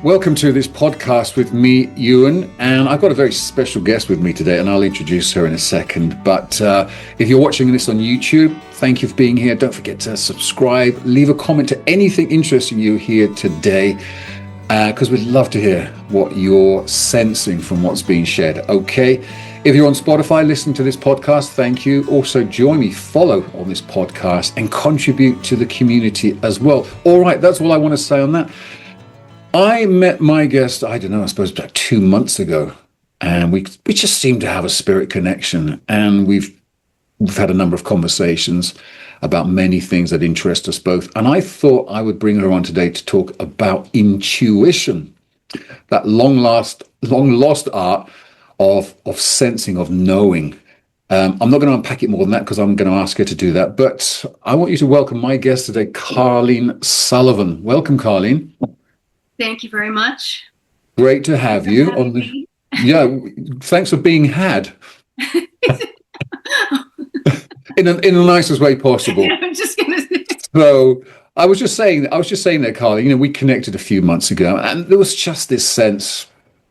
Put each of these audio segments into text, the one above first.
Welcome to this podcast with me, Ewan, and I've got a very special guest with me today, and I'll introduce her in a second. But if you're watching this on YouTube, thank you for being here. Don't forget to subscribe, leave a comment to anything interesting you hear today, because we'd love to hear what you're sensing from what's being shared. Okay, if you're on Spotify listening to this podcast, thank you. Also, join me, follow on this podcast, and contribute to the community as well. All right, that's all I want to say on that. I met my guest, I don't know, I suppose about 2 months ago, and we just seem to have a spirit connection, and we've had a number of conversations about many things that interest us both. And I thought I would bring her on today to talk about intuition, that long lost art of sensing, of knowing. I'm not going to unpack it more than that because I'm going to ask her to do that. But I want you to welcome my guest today, Carlene Sullivan. Welcome, Carlene. Thank you very much. Great to have you on the. Yeah, thanks for being had. in the nicest way possible. Yeah, I'm just gonna say. So I was just saying that, Carly. We connected a few months ago, and there was just this sense.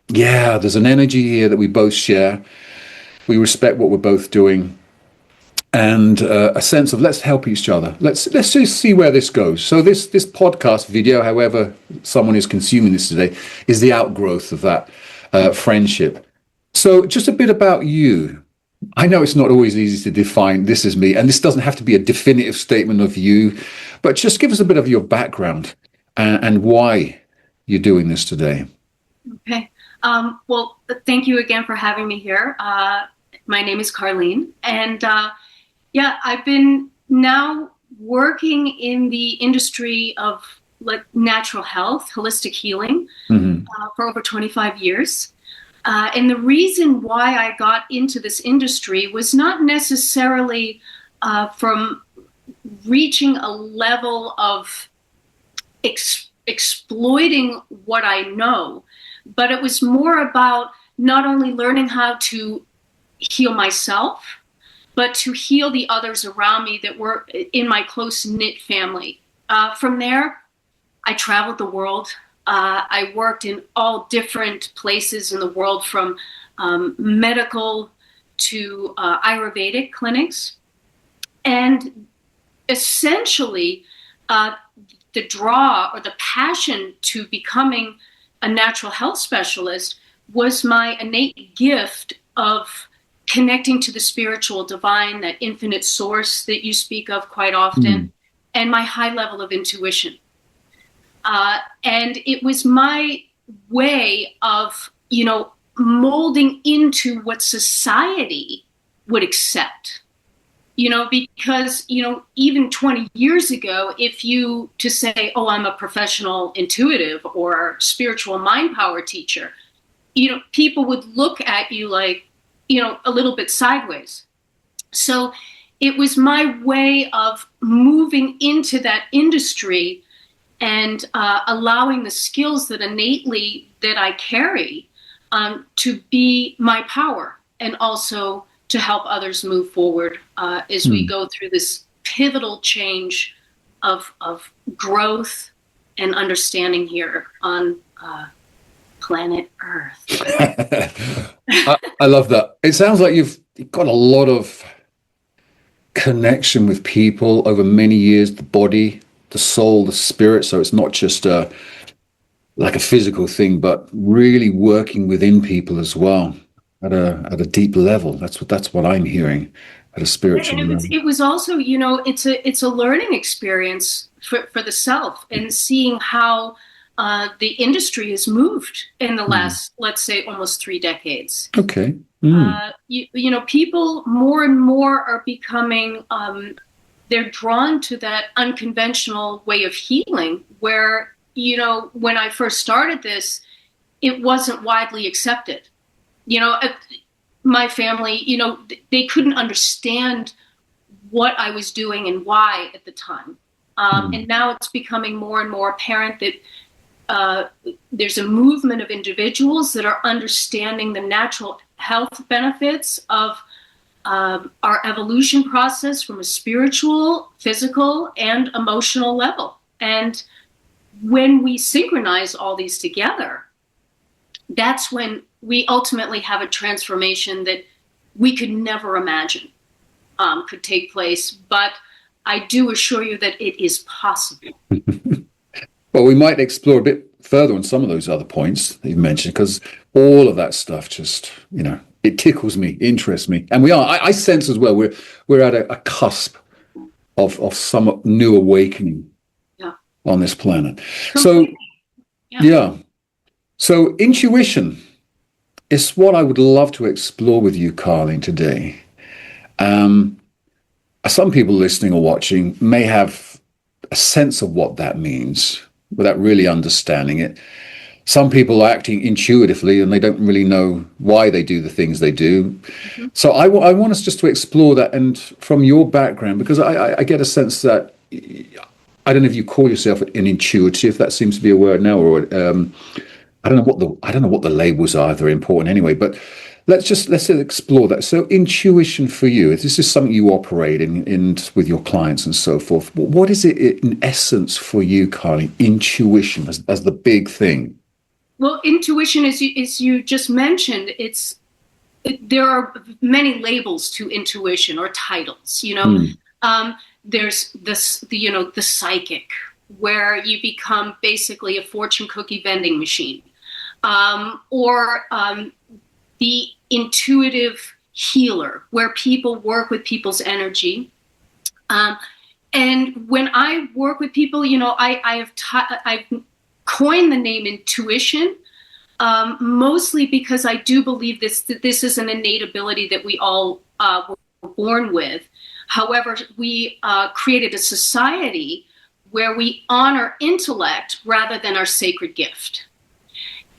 Yeah, there's an energy here that we both share. We respect what we're both doing, and a sense of let's help each other. Let's just see where this goes. So this podcast video, however someone is consuming this today, is the outgrowth of that friendship. So just a bit about you. I know it's not always easy to define this is me, and this doesn't have to be a definitive statement of you, but just give us a bit of your background and why you're doing this today. Okay. Well, thank you again for having me here. My name is Carlene, and I've been now working in the industry of natural health, holistic healing, for over 25 years. And the reason why I got into this industry was not necessarily from reaching a level of exploiting what I know, but it was more about not only learning how to heal myself, but to heal the others around me that were in my close-knit family. From there, I traveled the world. I worked in all different places in the world, from medical to Ayurvedic clinics. And essentially, the draw or the passion to becoming a natural health specialist was my innate gift of connecting to the spiritual divine, that infinite source that you speak of quite often, and my high level of intuition. And it was my way of, molding into what society would accept, because, even 20 years ago, if you to say, oh, I'm a professional intuitive or spiritual mind power teacher, people would look at you like, a little bit sideways. So it was my way of moving into that industry and allowing the skills that innately that I carry to be my power, and also to help others move forward as we go through this pivotal change of growth and understanding here on planet Earth. I love that. It sounds like you've got a lot of connection with people over many years, the body, the soul, the spirit. So it's not just like a physical thing, but really working within people as well at a deep level. That's what I'm hearing at a spiritual level. It was also, it's a learning experience for the self, and seeing how the industry has moved in the last, let's say, almost 3 decades. Okay. People more and more are becoming, they're drawn to that unconventional way of healing where, when I first started this, it wasn't widely accepted. My family, they couldn't understand what I was doing and why at the time. And now it's becoming more and more apparent that there's a movement of individuals that are understanding the natural health benefits of our evolution process from a spiritual, physical, and emotional level. And when we synchronize all these together, that's when we ultimately have a transformation that we could never imagine could take place. But I do assure you that it is possible. Well, we might explore a bit further on some of those other points that you mentioned, because all of that stuff just, it tickles me, interests me. And I sense as well, we're at a cusp of some new awakening on this planet. So, yeah. So intuition is what I would love to explore with you, Carlene, today. Some people listening or watching may have a sense of what that means without really understanding it. Some people are acting intuitively and they don't really know why they do the things they do. Mm-hmm. So I want us just to explore that, and from your background, because I get a sense that, I don't know if you call yourself an intuitive, that seems to be a word now, or I don't know what the labels are, if they're important anyway, but let's explore that. So intuition for you, if this is something you operate in with your clients and so forth, what is it in essence for you, Carlene, intuition as the big thing? Well, intuition, as you just mentioned, there are many labels to intuition, or titles. There's the psychic, where you become basically a fortune cookie vending machine, or the intuitive healer, where people work with people's energy. And when I work with people, I've coined the name intuition, mostly because I do believe that this is an innate ability that we all were born with. However, we created a society where we honor intellect rather than our sacred gift.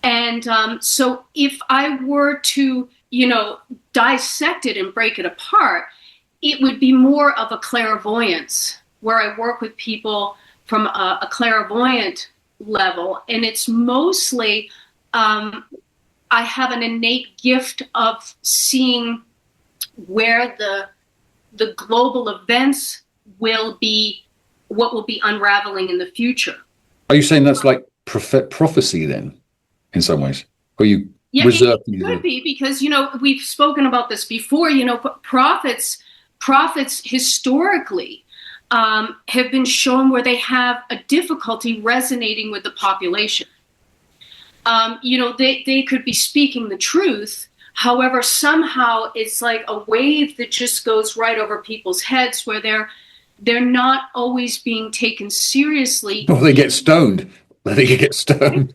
And so if I were to, dissect it and break it apart, it would be more of a clairvoyance, where I work with people from a clairvoyant level. And it's mostly, I have an innate gift of seeing where the global events will be, what will be unraveling in the future. Are you saying that's like prophecy then, in some ways? Or you reserve? It could be, because, we've spoken about this before, prophets historically have been shown where they have a difficulty resonating with the population. They could be speaking the truth. However, somehow it's like a wave that just goes right over people's heads, where they're not always being taken seriously. Or they get stoned. I think you get stoned.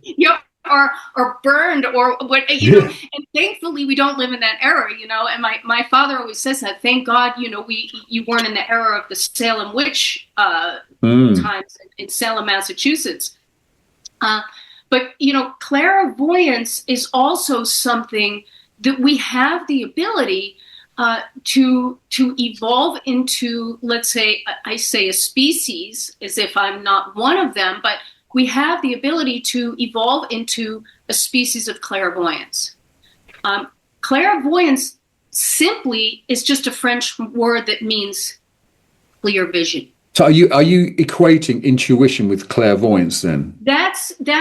Or burned, or what, and thankfully we don't live in that era, and my father always says that, thank God, you weren't in the era of the Salem witch times in Salem, Massachusetts. But clairvoyance is also something that we have the ability to evolve into, let's say, I say a species as if I'm not one of them, but we have the ability to evolve into a species of clairvoyance. Clairvoyance simply is just a French word that means clear vision. So are you equating intuition with clairvoyance then? That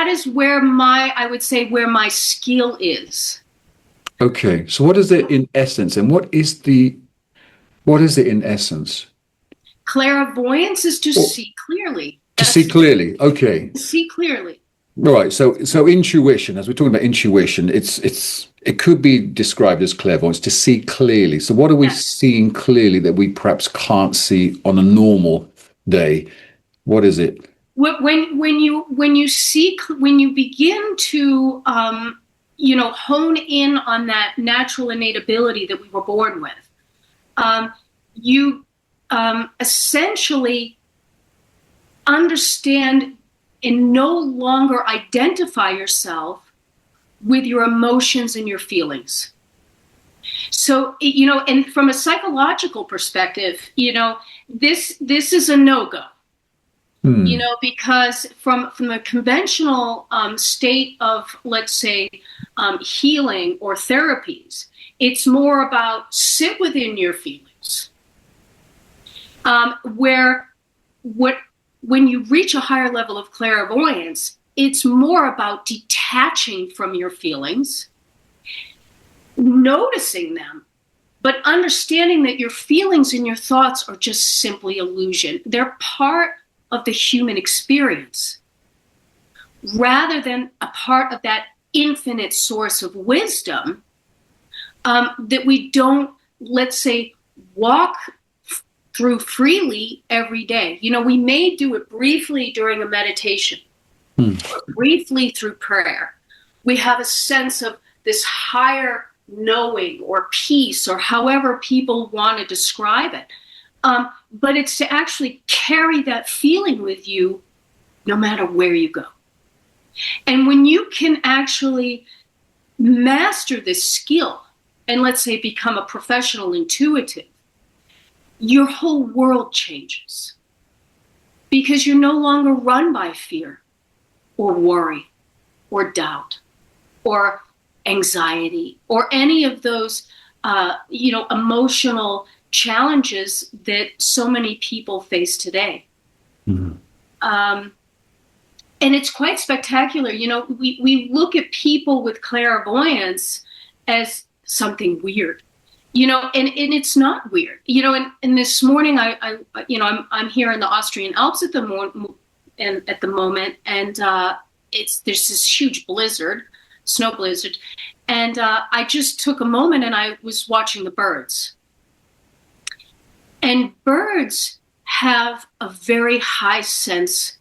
is where I would say where my skill is. Okay. So what is it in essence, and what is it in essence? Clairvoyance is to see clearly. See clearly. Okay. See clearly. All right. So intuition, as we're talking about intuition, it could be described as clairvoyance, to see clearly. So what are we seeing clearly that we perhaps can't see on a normal day? What is it? When you begin to hone in on that natural innate ability that we were born with, you essentially understand and no longer identify yourself with your emotions and your feelings. So, and from a psychological perspective, this is a no-go. Because from a conventional state of, let's say, healing or therapies, it's more about sit within your feelings, where when you reach a higher level of clairvoyance, it's more about detaching from your feelings, noticing them, but understanding that your feelings and your thoughts are just simply illusion. They're part of the human experience, rather than a part of that infinite source of wisdom that we don't, let's say, walk through freely every day. You know, we may do it briefly during a meditation, briefly through prayer. We have a sense of this higher knowing or peace, or however people want to describe it. But it's to actually carry that feeling with you no matter where you go. And when you can actually master this skill and, let's say, become a professional intuitive, your whole world changes, because you're no longer run by fear or worry or doubt or anxiety or any of those emotional challenges that so many people face today. And it's quite spectacular. You know, we look at people with clairvoyance as something weird, you know, and it's not weird, you know. And this morning, I'm here in the Austrian Alps at the moment, and there's this huge blizzard, snow blizzard, and I just took a moment and I was watching the birds. And birds have a very high sense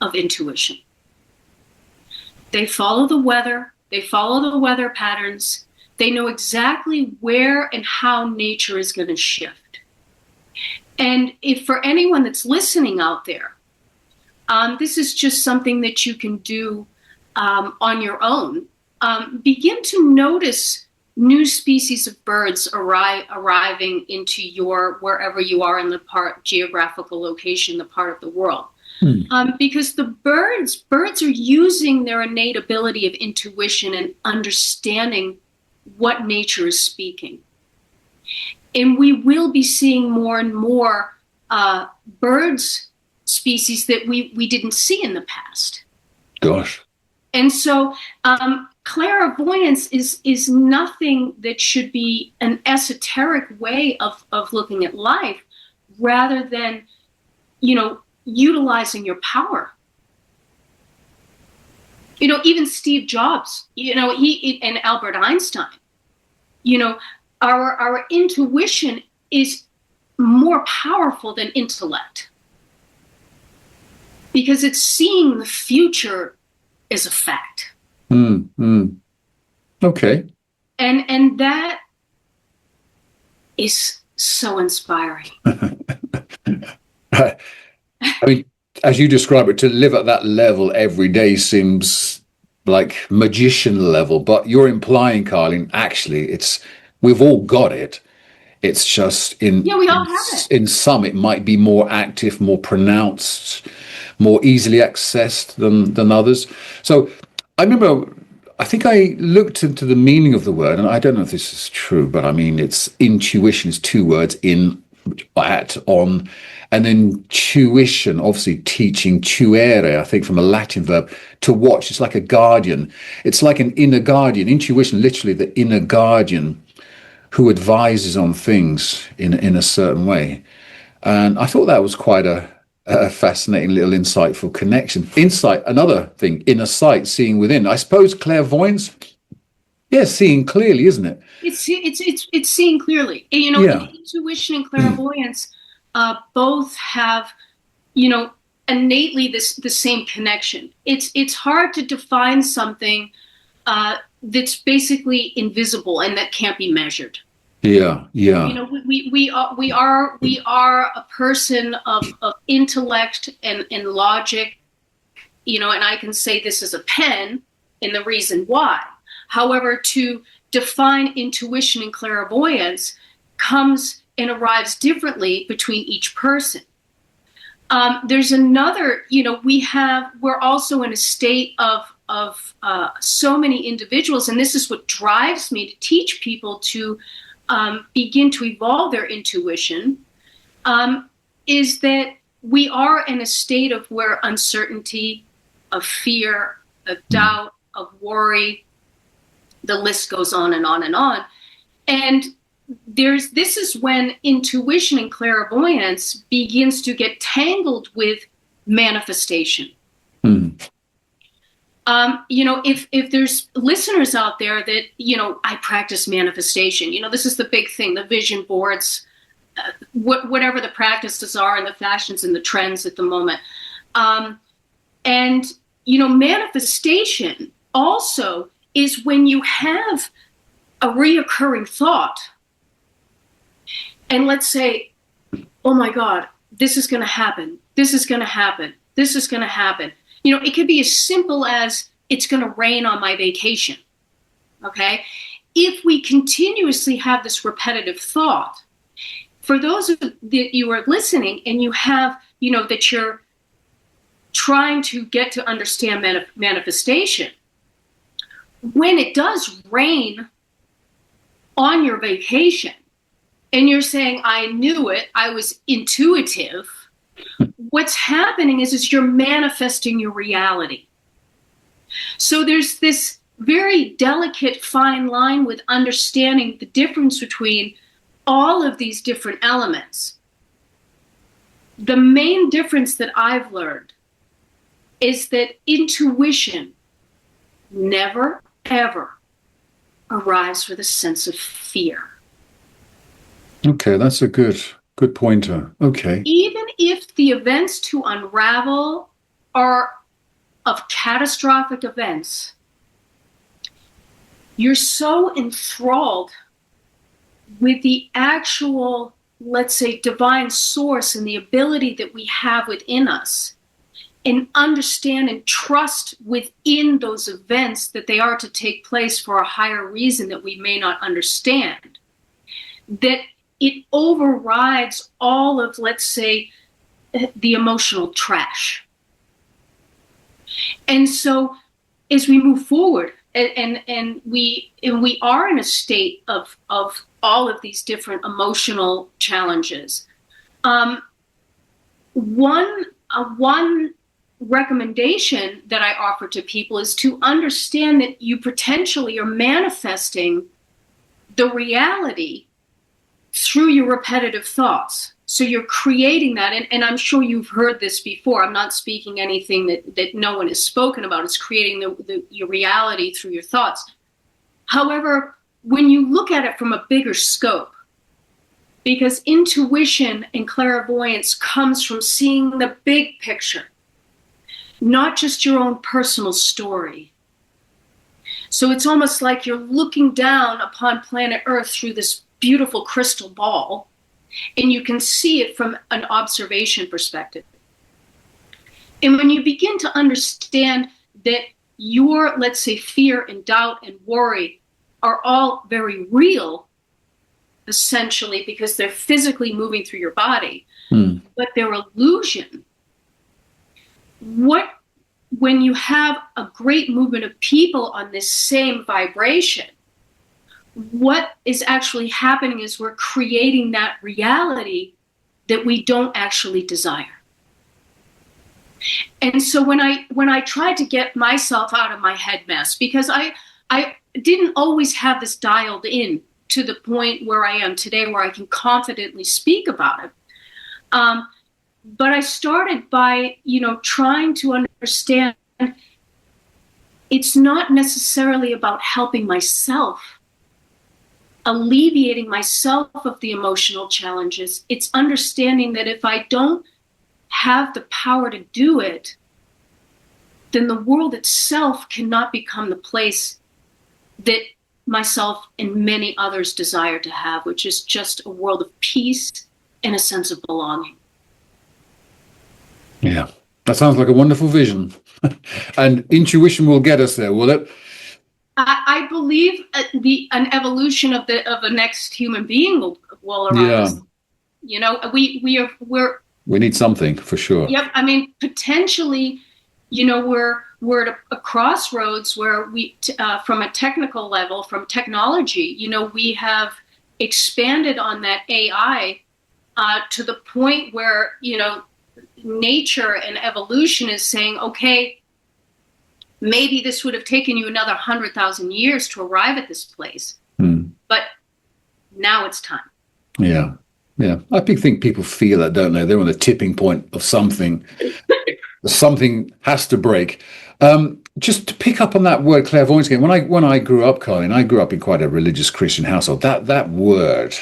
of intuition. They follow the weather. They follow the weather patterns. They know exactly where and how nature is going to shift. And if for anyone that's listening out there, this is just something that you can do on your own. Begin to notice new species of birds arriving into your, wherever you are in the geographical location, the part of the world. Because the birds are using their innate ability of intuition and understanding what nature is speaking. And we will be seeing more and more birds species that we didn't see in the past. Gosh. And so clairvoyance is nothing that should be an esoteric way of looking at life, rather than, you know, utilizing your power. You know, even Steve Jobs, you know, and Albert Einstein, you know, our intuition is more powerful than intellect, because it's seeing the future as a fact. Okay. And that is so inspiring. I mean, as you describe it, to live at that level every day seems like magician level, but you're implying, Carlene, actually, we've all got it. It's just we all have it. In some, it might be more active, more pronounced, more easily accessed than others. So I remember, I think I looked into the meaning of the word, and I don't know if this is true, but I mean, it's intuition is two words, in, at, on, and then tuition, obviously teaching, tuere, I think from a Latin verb, to watch. It's like a guardian. It's like an inner guardian. Intuition, literally the inner guardian who advises on things in a certain way. And I thought that was quite a fascinating little insightful connection. Insight, another thing, inner sight, seeing within. I suppose clairvoyance, seeing clearly, isn't it? It's seeing clearly. And, you know, intuition and clairvoyance both have, you know, innately the same connection. It's hard to define something that's basically invisible and that can't be measured. Yeah. You know, we are a person of intellect and logic, you know, and I can say this is a pen and the reason why. However, to define intuition and clairvoyance comes and arrives differently between each person. There's another, you know, we're also in a state of so many individuals, and this is what drives me to teach people to begin to evolve their intuition, is that we are in a state of where uncertainty, of fear, of doubt, of worry, the list goes on and on and on. And this is when intuition and clairvoyance begins to get tangled with manifestation. If there's listeners out there that, I practice manifestation, this is the big thing, the vision boards, whatever the practices are and the fashions and the trends at the moment. Manifestation also is when you have a reoccurring thought. And let's say, oh my God, this is going to happen. This is going to happen. This is going to happen. It could be as simple as it's going to rain on my vacation. Okay. If we continuously have this repetitive thought, for those that you are listening and you have, that you're trying to get to understand manifestation, when it does rain on your vacation and you're saying, I knew it, I was intuitive, what's happening is you're manifesting your reality. So there's this very delicate fine line with understanding the difference between all of these different elements. The main difference that I've learned is that intuition never, ever arrives with a sense of fear. Okay, that's a good pointer. Okay. Even if the events to unravel are of catastrophic events, you're so enthralled with the actual, let's say, divine source and the ability that we have within us, and understand and trust within those events that they are to take place for a higher reason that we may not understand, that it overrides all of, let's say, the emotional trash. And so as we move forward and we are in a state of all of these different emotional challenges, one recommendation that I offer to people is to understand that you potentially are manifesting the reality through your repetitive thoughts. So you're creating that, and I'm sure you've heard this before. I'm not speaking anything that no one has spoken about. It's creating your reality through your thoughts. However, when you look at it from a bigger scope, because intuition and clairvoyance comes from seeing the big picture, not just your own personal story. So it's almost like you're looking down upon planet Earth through this beautiful crystal ball, and you can see it from an observation perspective. And when you begin to understand that your, let's say, fear and doubt and worry are all very real, essentially, because they're physically moving through your body, but they're illusion. When you have a great movement of people on this same vibration, what is actually happening is we're creating that reality that we don't actually desire. And so when I tried to get myself out of my head mess, because I didn't always have this dialed in to the point where I am today, where I can confidently speak about it. But I started by, trying to understand it's not necessarily about helping myself, alleviating myself of the emotional challenges. It's understanding that if I don't have the power to do it, then the world itself cannot become the place that myself and many others desire to have, which is just a world of peace and a sense of belonging. Yeah, that sounds like a wonderful vision. And intuition will get us there, will it? I believe an evolution of the next human being will arise. We need something for sure. Yep. I mean, potentially, we're at a crossroads where we, from a technical level, from technology, we have expanded on that AI to the point where, nature and evolution is saying, okay, maybe this would have taken you another 100,000 years to arrive at this place, but now it's time. Yeah. Yeah. I think people feel that, don't they? They're on the tipping point of something. Something has to break. Just to pick up on that word clairvoyance again, when I grew up, Carlene, I grew up in quite a religious Christian household. That word,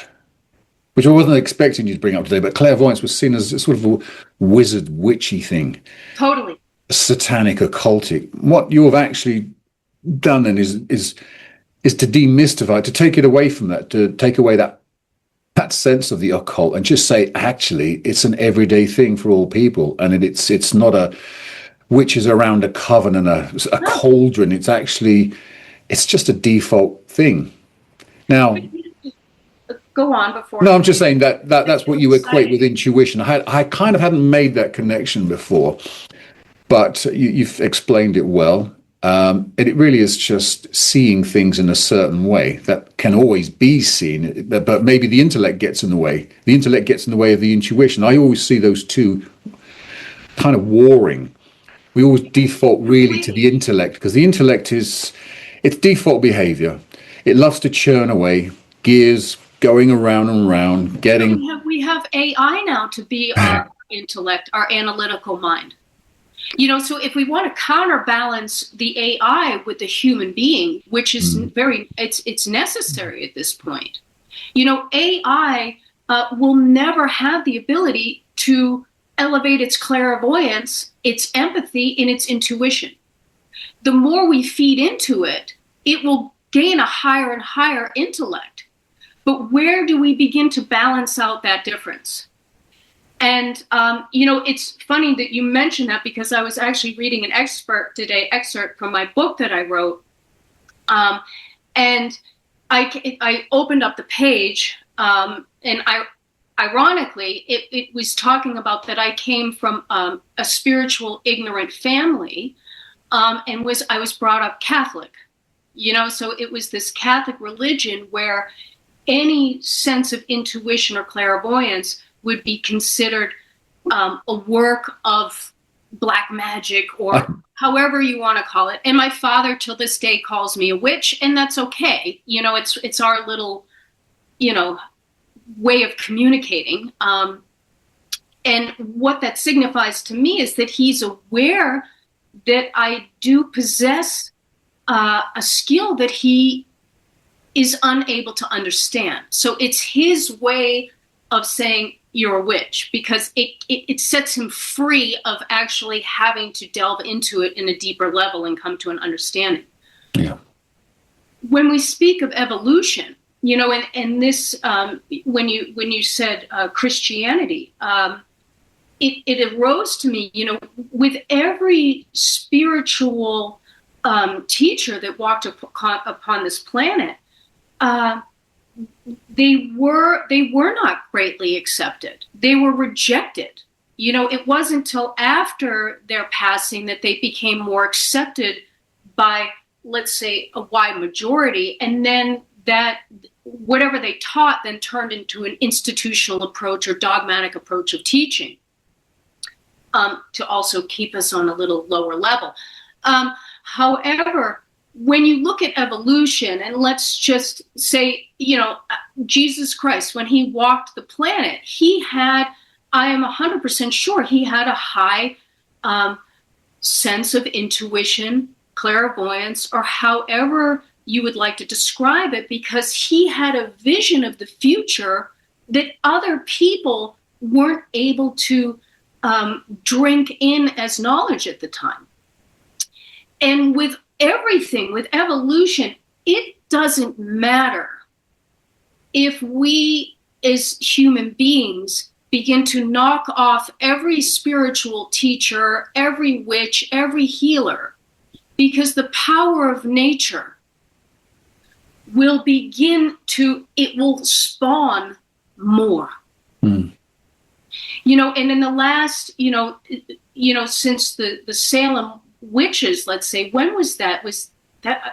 which I wasn't expecting you to bring up today, but clairvoyance was seen as a sort of a wizard, witchy thing. Totally. Satanic, occultic. What you've actually done then is to demystify, to take it away from that, to take away that sense of the occult, and just say, actually, it's an everyday thing for all people, and it's not a witches around a coven and a cauldron. It's just a default thing. Now, go on before. No, I'm just saying that's what you equate with intuition. I kind of hadn't made that connection before, but you've explained it well. And it really is just seeing things in a certain way that can always be seen, but maybe the intellect gets in the way. The intellect gets in the way of the intuition. I always see those two kind of warring. We always default really to the intellect, because the intellect it's default behavior. It loves to churn away, gears going around and around, getting... We have AI now to be our intellect, our analytical mind. So if we want to counterbalance the AI with the human being, which is it's necessary at this point. AI will never have the ability to elevate its clairvoyance, its empathy, and its intuition. The more we feed into it, it will gain a higher and higher intellect. But where do we begin to balance out that difference? And, it's funny that you mentioned that, because I was actually reading an excerpt from my book that I wrote. And I opened up the page, and ironically, it was talking about that I came from a spiritual, ignorant family, and I was brought up Catholic, so it was this Catholic religion where any sense of intuition or clairvoyance would be considered a work of black magic, or however you want to call it. And my father till this day calls me a witch, and that's okay. It's our little, way of communicating. And what that signifies to me is that he's aware that I do possess a skill that he is unable to understand. So it's his way of saying you're a witch, because it sets him free of actually having to delve into it in a deeper level and come to an understanding. Yeah. When we speak of evolution, and this, when you said Christianity, it arose to me, with every spiritual teacher that walked upon this planet, they were not greatly accepted. They were rejected. It wasn't until after their passing that they became more accepted by, let's say, a wide majority, and then that whatever they taught then turned into an institutional approach or dogmatic approach of teaching, to also keep us on a little lower level. However, when you look at evolution, and let's just say, Jesus Christ, when he walked the planet, I am 100% sure he had a high sense of intuition, clairvoyance, or however you would like to describe it, because he had a vision of the future that other people weren't able to drink in as knowledge at the time. And with everything, with evolution, it doesn't matter if we as human beings begin to knock off every spiritual teacher, every witch, every healer, because the power of nature will it will spawn more. And in the last, since the Salem witches, let's say, when was that?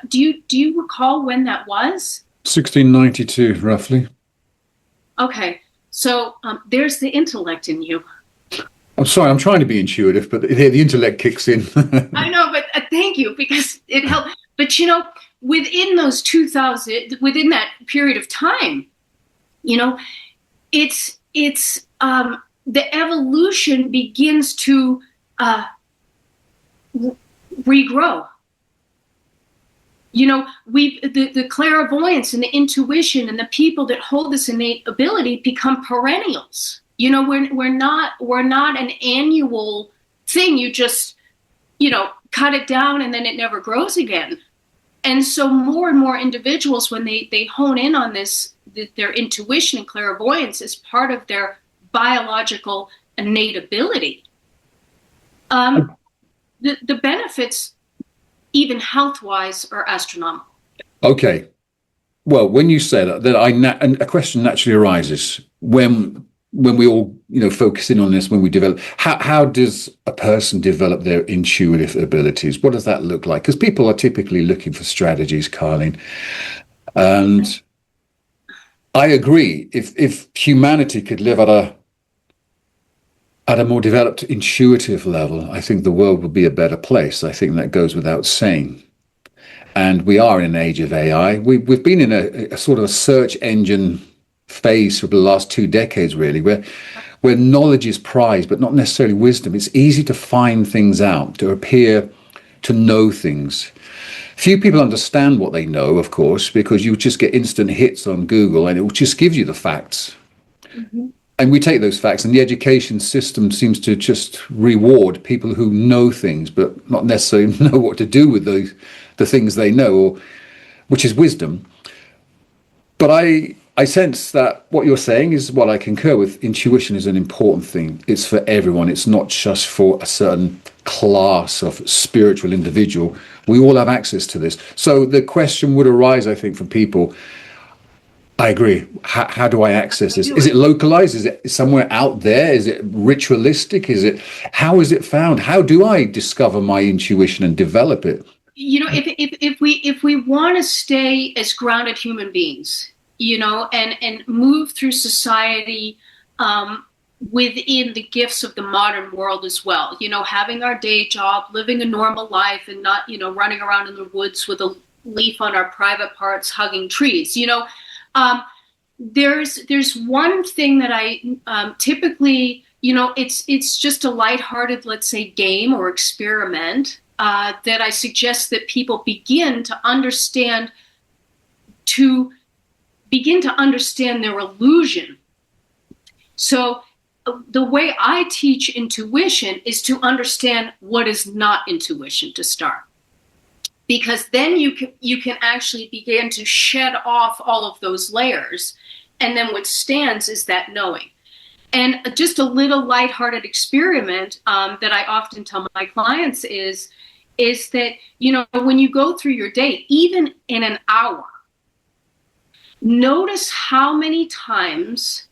Do you recall when that was? 1692, roughly. Okay, so there's the intellect in you. I'm sorry, I'm trying to be intuitive, but the intellect kicks in. I know, but thank you, because it helped. But within those 2000, within that period of time, you know, it's the evolution begins to regrow. The clairvoyance and the intuition and the people that hold this innate ability become perennials. We're not an annual thing. You just cut it down and then it never grows again. And so more and more individuals, when they hone in on this, their intuition and clairvoyance is part of their biological innate ability. The benefits, even health-wise, are astronomical. Okay. Well, when you say that, and a question naturally arises when we all, focus in on this, when we develop, how does a person develop their intuitive abilities? What does that look like? Because people are typically looking for strategies, Carlene. And I agree. If humanity could live at a more developed intuitive level, I think the world would be a better place. I think that goes without saying. And we are in an age of AI. We've been in a sort of a search engine phase for the last 2 decades, really, where knowledge is prized, but not necessarily wisdom. It's easy to find things out, to appear to know things. Few people understand what they know, of course, because you just get instant hits on Google and it will just give you the facts. Mm-hmm. And we take those facts, and the education system seems to just reward people who know things, but not necessarily know what to do with the things they know, which is wisdom. But I sense that what you're saying is what I concur with. Intuition is an important thing. It's for everyone. It's not just for a certain class of spiritual individual. We all have access to this. So the question would arise, I think, from people. I agree. How do I access this? Is it localized? Is it somewhere out there? Is it ritualistic? How is it found? How do I discover my intuition and develop it? If we want to stay as grounded human beings, and move through society within the gifts of the modern world as well, having our day job, living a normal life, and not, running around in the woods with a leaf on our private parts, hugging trees, there's one thing that I typically, it's just a lighthearted, let's say, game or experiment that I suggest that people begin to understand their illusion. So the way I teach intuition is to understand what is not intuition to start. Because then you can actually begin to shed off all of those layers. And then what stands is that knowing. And just a little lighthearted experiment that I often tell my clients is that, when you go through your day, even in an hour, notice how many times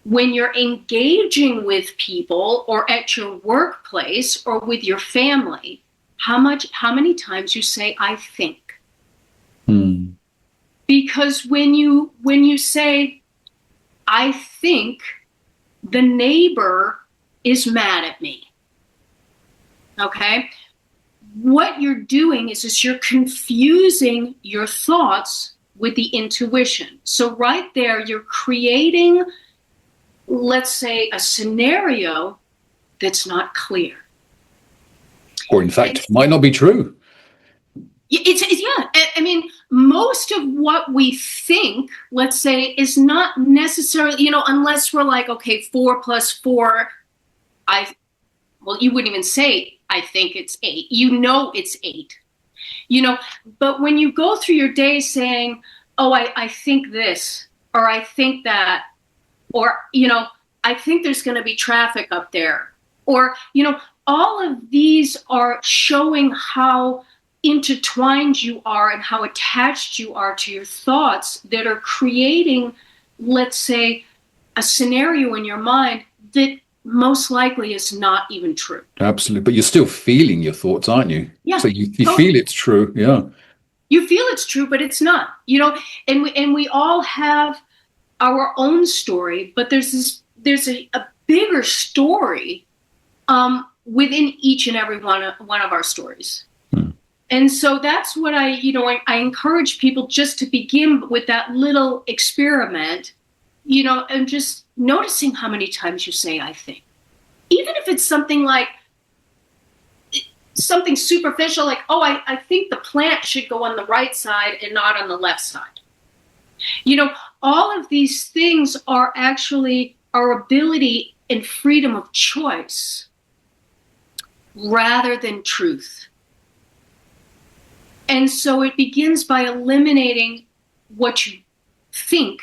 when you're engaging with people or at your workplace or with your family, how many times you say, I think. Because when you say, I think, the neighbor is mad at me. Okay? What you're doing is you're confusing your thoughts with the intuition. So right there, you're creating, let's say, a scenario that's not clear. Or in fact, might not be true. I mean, most of what we think, let's say, is not necessarily, unless we're like, okay, 4 plus 4, you wouldn't even say, I think it's 8. It's 8. But when you go through your day saying, oh, I think this, or I think that, or, I think there's going to be traffic up there, or, all of these are showing how intertwined you are and how attached you are to your thoughts that are creating, let's say, a scenario in your mind that most likely is not even true. Absolutely. But you're still feeling your thoughts, aren't you? Yeah. So you feel it's true. Yeah. You feel it's true, but it's not, and we all have our own story, but there's a bigger story within each and every one of our stories. And so that's what I encourage people just to begin with that little experiment, and just noticing how many times you say, I think. Even if it's something like, something superficial, like, oh, I think the plant should go on the right side and not on the left side. All of these things are actually our ability and freedom of choice rather than truth. And so it begins by eliminating what you think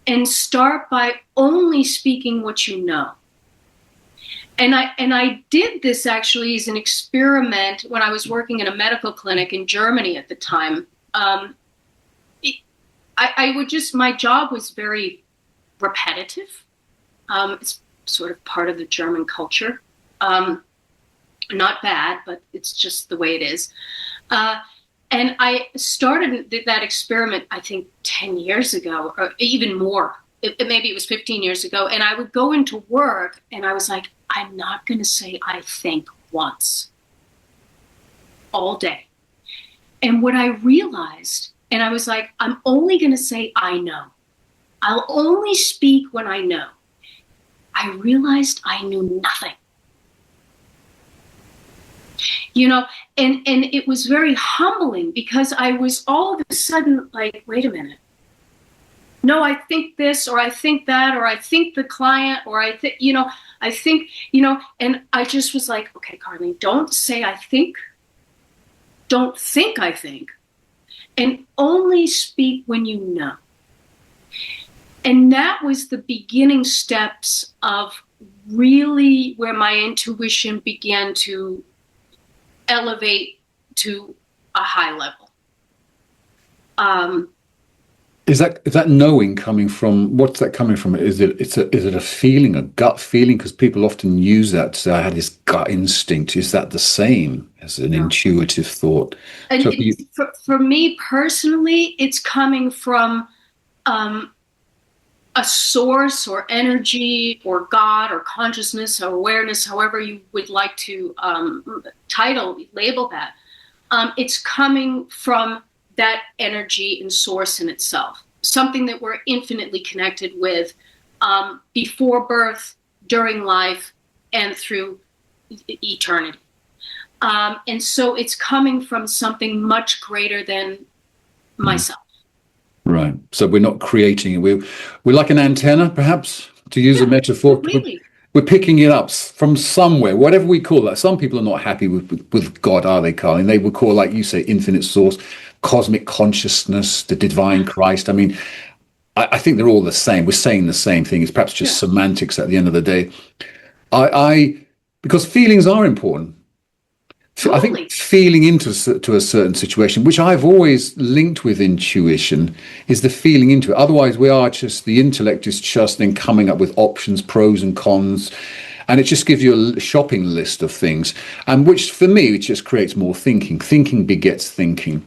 and start by only speaking what you know. And I did this actually as an experiment when I was working in a medical clinic in Germany at the time. My job was very repetitive. It's sort of part of the German culture. Not bad, but it's just the way it is. And I started that experiment, I think 10 years ago, or even more. Maybe it was 15 years ago. And I would go into work and I was like, I'm not going to say I think once all day. And what I realized, and I was like, I'm only going to say I know. I'll only speak when I know. I realized I knew nothing. And it was very humbling because I was all of a sudden like, wait a minute. No, I think this, or I think that, or I think the client, or I think, and I just was like, okay, Carlene, don't say I think. Don't think I think. And only speak when you know. And that was the beginning steps of really where my intuition began to elevate to a high level. Is that knowing coming from, what's that coming from? Is it a feeling, a gut feeling? Because people often use that to say, I had this gut instinct. Is that the same as an intuitive thought? And for me personally, it's coming from a source or energy or God or consciousness or awareness, however you would like to label that. It's coming from that energy and source in itself, something that we're infinitely connected with before birth, during life, and through eternity. And so it's coming from something much greater than myself. Right. So we're not creating it. We're like an antenna, perhaps, to use a metaphor. Really. We're picking it up from somewhere, whatever we call that. Some people are not happy with God, are they, Carlene? They would call, like you say, infinite source, cosmic consciousness, the divine Christ. I mean, I think they're all the same. We're saying the same thing. It's perhaps just semantics at the end of the day. Because feelings are important. Totally. I think feeling into a certain situation, which I've always linked with intuition, is the feeling into it. Otherwise, the intellect is just then coming up with options, pros and cons, and it just gives you a shopping list of things. And which, for me, it just creates more thinking. Thinking begets thinking.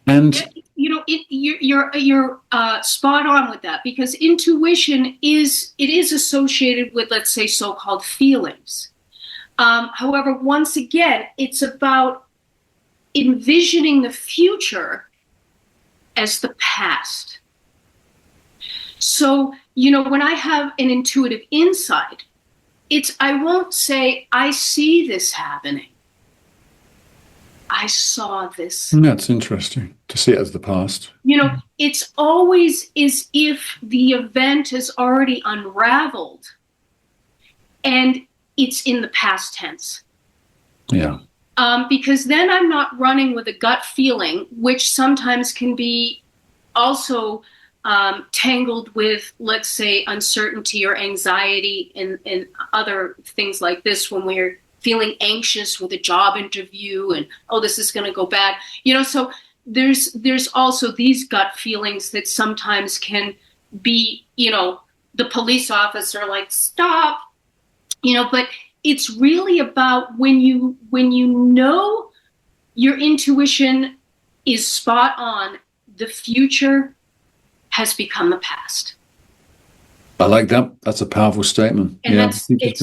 And you're spot on with that, because intuition is associated with, let's say, so-called feelings. However, once again, it's about envisioning the future as the past. So, when I have an intuitive insight, I won't say, I see this happening. I saw this. That's interesting to see it as the past. It's always as if the event has already unraveled and it's in the past tense. Yeah. Because then I'm not running with a gut feeling, which sometimes can be also tangled with, let's say, uncertainty or anxiety and other things like this, when we're feeling anxious with a job interview and, oh, this is going to go bad. So there's also these gut feelings that sometimes can be, the police officer like, stop. But it's really about when you know your intuition is spot on, the future has become the past. I like that. That's a powerful statement. And it's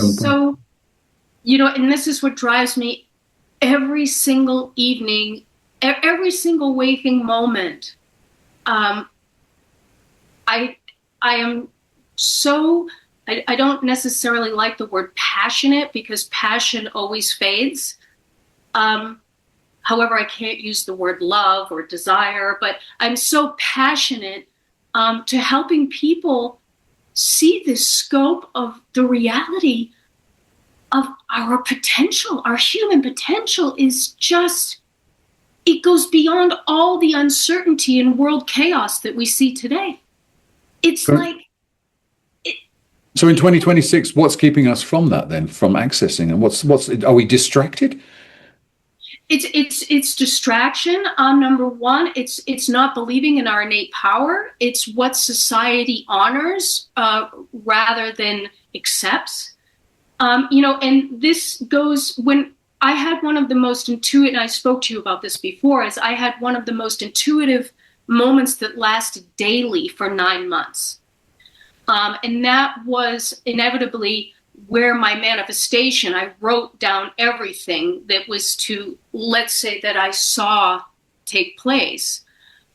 And this is what drives me every single evening, every single waking moment. I am so, I don't necessarily like the word passionate, because passion always fades. However, I can't use the word love or desire, but I'm so passionate to helping people see the scope of the reality of our potential. Our human potential is just, it goes beyond all the uncertainty and world chaos that we see today. It's like... So in 2026, what's keeping us from that then, from accessing? And are we distracted? It's distraction. Number one, it's not believing in our innate power. It's what society honors rather than accepts. And this goes when I had one of the most intuitive, and I spoke to you about this before, is I had one of the most intuitive moments that lasted daily for 9 months. And that was inevitably where my manifestation, I wrote down everything that was to, let's say, that I saw take place.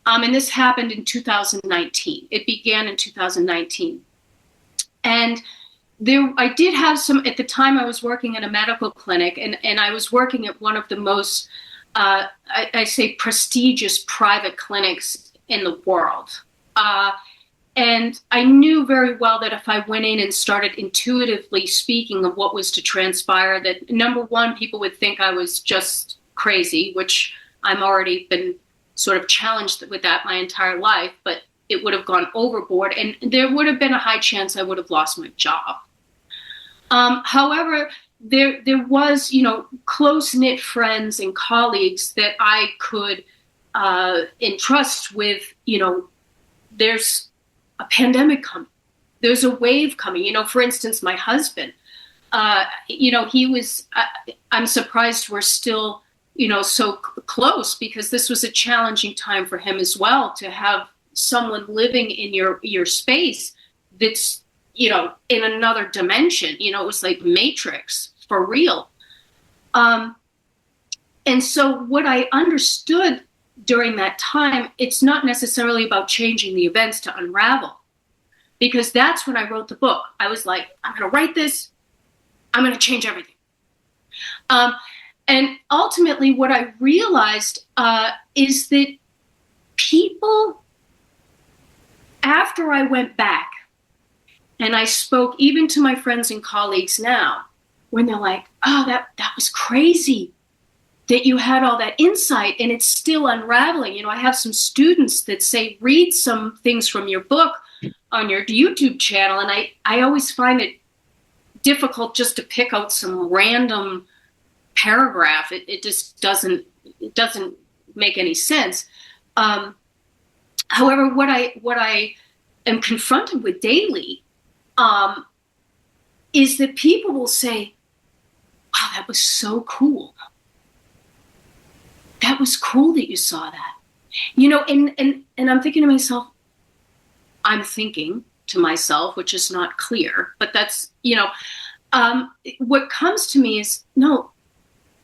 And this happened in 2019. It began in 2019. And I did have some, at the time I was working in a medical clinic, and I was working at one of the most, I say, prestigious private clinics in the world. And I knew very well that if I went in and started intuitively speaking of what was to transpire, that number one, people would think I was just crazy, which I'm already been sort of challenged with that my entire life, but it would have gone overboard, and there would have been a high chance I would have lost my job. However, there was, close-knit friends and colleagues that I could entrust with, there's a pandemic coming. There's a wave coming. For instance, my husband, he was, I'm surprised we're still, so close, because this was a challenging time for him as well, to have someone living in your space that's, in another dimension. It was like Matrix for real. And so what I understood during that time, it's not necessarily about changing the events to unravel, because that's when I wrote the book. I was like, I'm going to write this. I'm going to change everything. And ultimately what I realized is that people, after I went back and I spoke even to my friends and colleagues now, when they're like, oh, that was crazy that you had all that insight and it's still unraveling. I have some students that say, read some things from your book on your YouTube channel. And I always find it difficult just to pick out some random paragraph. It just doesn't make any sense. However, what I am confronted with daily is that people will say, wow, that was so cool. That was cool that you saw that. And I'm thinking to myself, which is not clear, but that's, what comes to me is, no,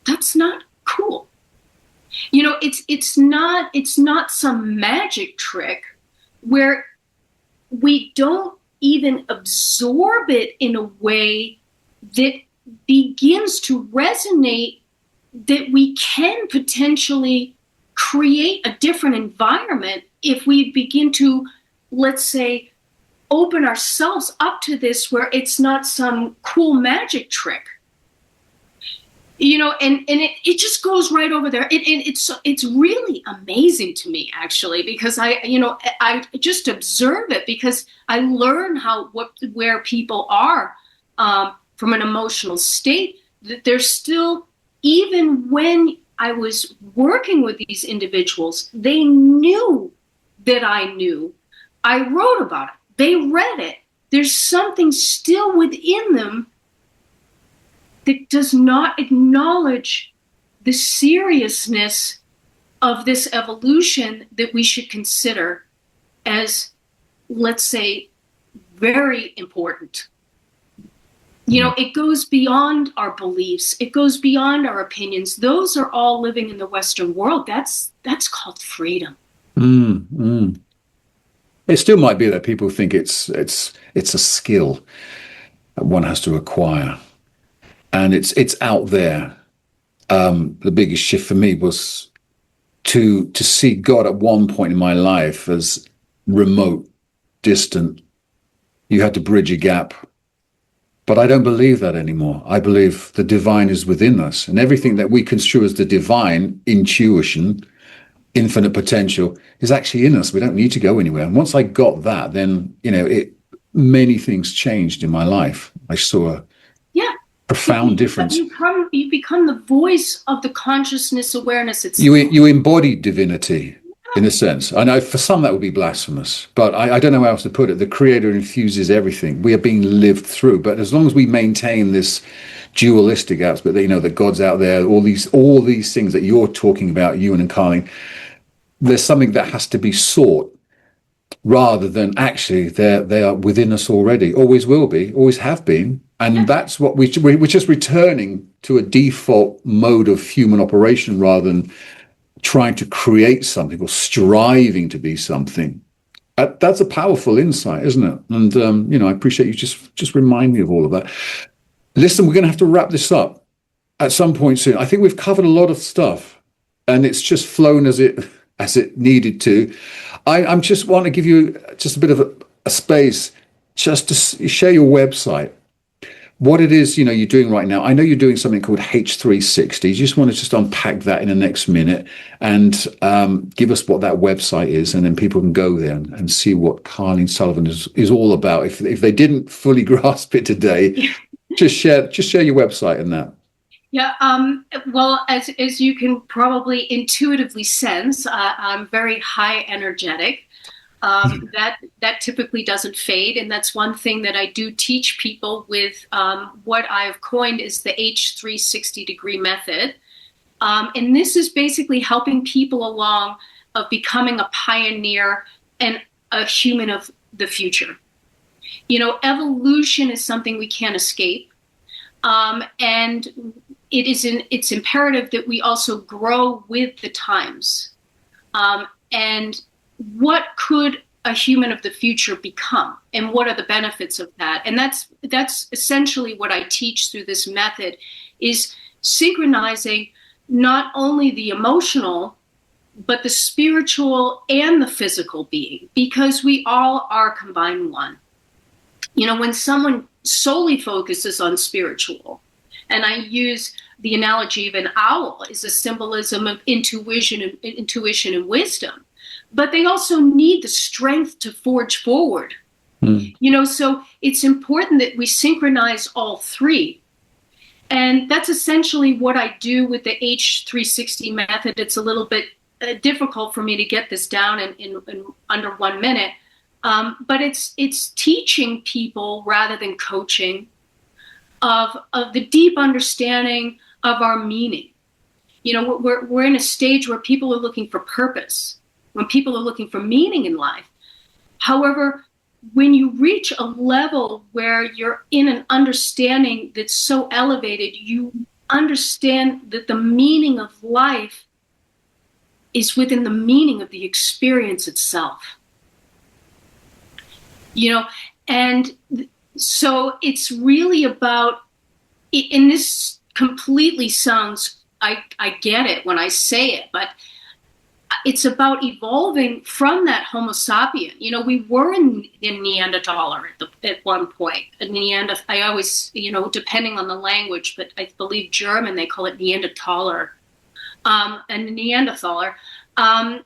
that's not cool. It's not some magic trick where we don't even absorb it in a way that begins to resonate, that we can potentially create a different environment if we begin to, let's say, open ourselves up to this, where it's not some cool magic trick. And it just goes right over there. It's really amazing to me, actually, because I just observe it, because I learn where people are from an emotional state, that they're still, even when I was working with these individuals, they knew that I knew. I wrote about it. They read it. There's something still within them that does not acknowledge the seriousness of this evolution that we should consider as, let's say, very important. You know, it goes beyond our beliefs. It goes beyond our opinions. Those are all living in the Western world. That's called freedom. It still might be that people think it's a skill that one has to acquire, and it's out there. The biggest shift for me was to see God at one point in my life as remote, distant. You had to bridge a gap. But I don't believe that anymore. I believe the divine is within us, and everything that we construe as the divine, intuition, infinite potential, is actually in us. We don't need to go anywhere. And once I got that, then, many things changed in my life. I saw a profound difference. You become the voice of the consciousness awareness itself. You embody divinity. In a sense, I know for some that would be blasphemous, but I don't know how else to put it. The Creator infuses everything. We are being lived through, but as long as we maintain this dualistic aspect, that God's out there, all these things that you're talking about, Ewan and Carlene, there's something that has to be sought, rather than actually they are within us already. Always will be, always have been, and that's what we're just returning to a default mode of human operation rather than trying to create something or striving to be something. That's a powerful insight, isn't it? And I appreciate you just remind me of all of that. Listen, we're going to have to wrap this up at some point soon. I think we've covered a lot of stuff, and it's just flown as it needed to. I'm just want to give you just a bit of a space just to share your website, what it is you're doing right now. I know you're doing something called H360. You just want to just unpack that in the next minute and give us what that website is, and then people can go there and see what Carlene Sullivan is all about. If they didn't fully grasp it today, just share your website and that. Yeah. Well, as you can probably intuitively sense, I'm very high energetic. That typically doesn't fade, and that's one thing that I do teach people with what I've coined is the H360 degree method, and this is basically helping people along of becoming a pioneer and a human of the future. Evolution is something we can't escape, and it's imperative that we also grow with the times, and what could a human of the future become, and what are the benefits of that? And that's essentially what I teach through this method, is synchronizing not only the emotional, but the spiritual and the physical being, because we all are combined one. When someone solely focuses on spiritual, and I use the analogy of an owl as a symbolism of intuition and wisdom, but they also need the strength to forge forward. So it's important that we synchronize all three. And that's essentially what I do with the H360 method. It's a little bit difficult for me to get this down in under 1 minute. But it's teaching people rather than coaching of the deep understanding of our meaning. We're in a stage where people are looking for purpose, when people are looking for meaning in life. However, when you reach a level where you're in an understanding that's so elevated, you understand that the meaning of life is within the meaning of the experience itself. And so it's really about, and this completely sounds, I get it when I say it, but it's about evolving from that Homo sapien. We were in Neanderthaler at one point. I always, depending on the language, but I believe German, they call it Neanderthaler, and Neanderthaler. And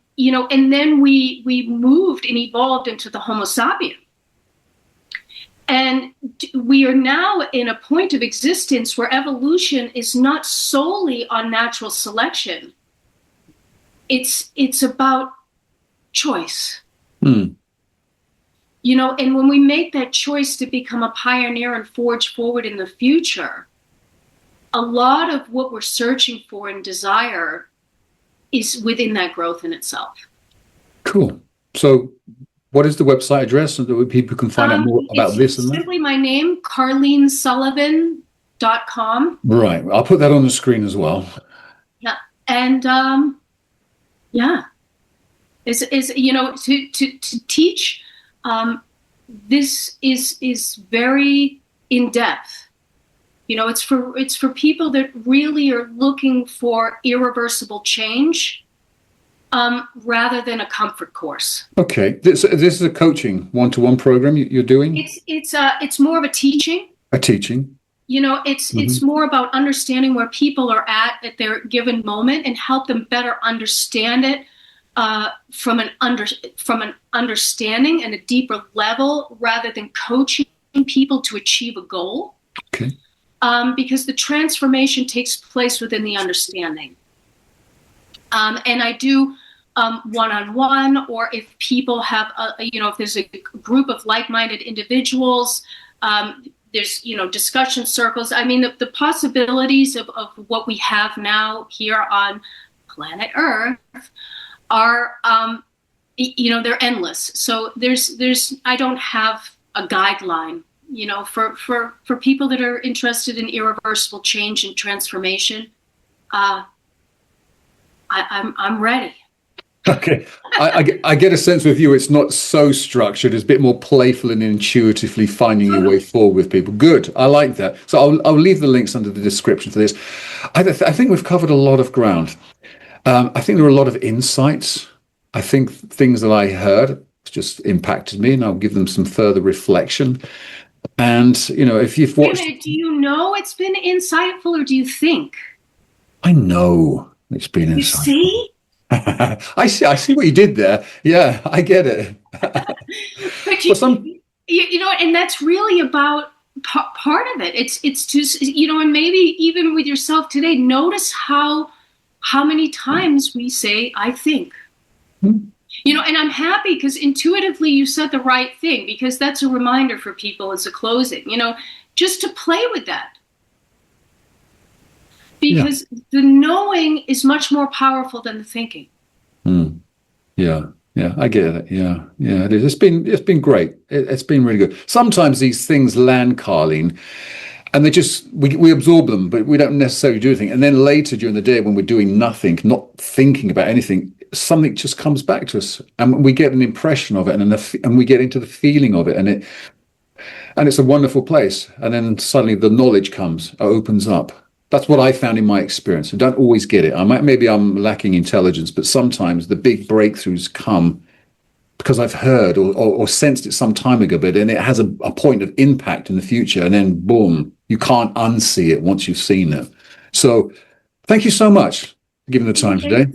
then we moved and evolved into the Homo sapien. And we are now in a point of existence where evolution is not solely on natural selection. It's about choice. And when we make that choice to become a pioneer and forge forward in the future, a lot of what we're searching for and desire is within that growth in itself. Cool. So What is the website address so that people can find out more about this and that? Simply my name, CarleneSullivan.com. Right. I'll put that on the screen as well. Yeah. And is to teach, this is very in depth. It's for people that really are looking for irreversible change, rather than a comfort course. Okay. This is a coaching one-to-one program you're doing? It's more of a teaching. A teaching. It's more about understanding where people are at their given moment and help them better understand it, from an understanding and a deeper level, rather than coaching people to achieve a goal. Okay. Because the transformation takes place within the understanding. And I do one-on-one, or if people have, if there's a group of like-minded individuals, there's, discussion circles. I mean, the possibilities of what we have now here on planet Earth are, they're endless. So I don't have a guideline, for people that are interested in irreversible change and transformation. I'm ready. Okay. I get a sense with you, it's not so structured. It's a bit more playful and intuitively finding your way forward with people. Good. I like that. So I'll leave the links under the description for this. I think we've covered a lot of ground. I think there are a lot of insights. I think things that I heard just impacted me, and I'll give them some further reflection. And, if you've watched... Do you know it's been insightful, or do you think? I know it's been insightful. You see? I see what you did there. Yeah, I get it. But and that's really about part of it. It's just, and maybe even with yourself today, notice how many times we say, I think. And I'm happy because intuitively you said the right thing, because that's a reminder for people as a closing, just to play with that. Because the knowing is much more powerful than the thinking. Yeah, I get it. Yeah, it is. It's been great. It's been really good. Sometimes these things land, Carlene, and they just we absorb them, but we don't necessarily do anything. And then later during the day, when we're doing nothing, not thinking about anything, something just comes back to us, and we get an impression of it, and we get into the feeling of it, and it's a wonderful place. And then suddenly the knowledge comes, opens up. That's what I found in my experience. I don't always get it. Maybe I'm lacking intelligence, but sometimes the big breakthroughs come because I've heard or sensed it some time ago, but then it has a point of impact in the future, and then boom, you can't unsee it once you've seen it. So thank you so much for giving the time today.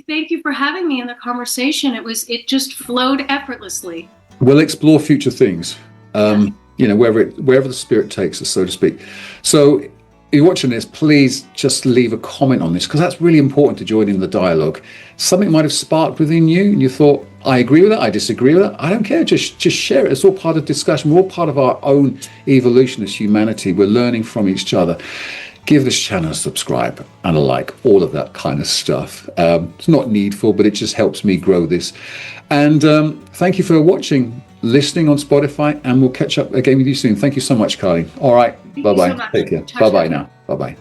Thank you for having me in the conversation. It just flowed effortlessly. We'll explore future things, wherever the spirit takes us, so to speak. So if you're watching this, please just leave a comment on this, because that's really important to join in the dialogue. Something might have sparked within you and you thought, I agree with it, I disagree with it. I don't care, just share it. It's all part of discussion. We're all part of our own evolution as humanity. We're learning from each other. Give this channel a subscribe and a like, all of that kind of stuff. It's not needful, but it just helps me grow this. And thank you for watching, listening on Spotify, and we'll catch up again with you soon. Thank you so much, Carlene. All right. Bye-bye. So take care. Bye-bye now. Bye-bye.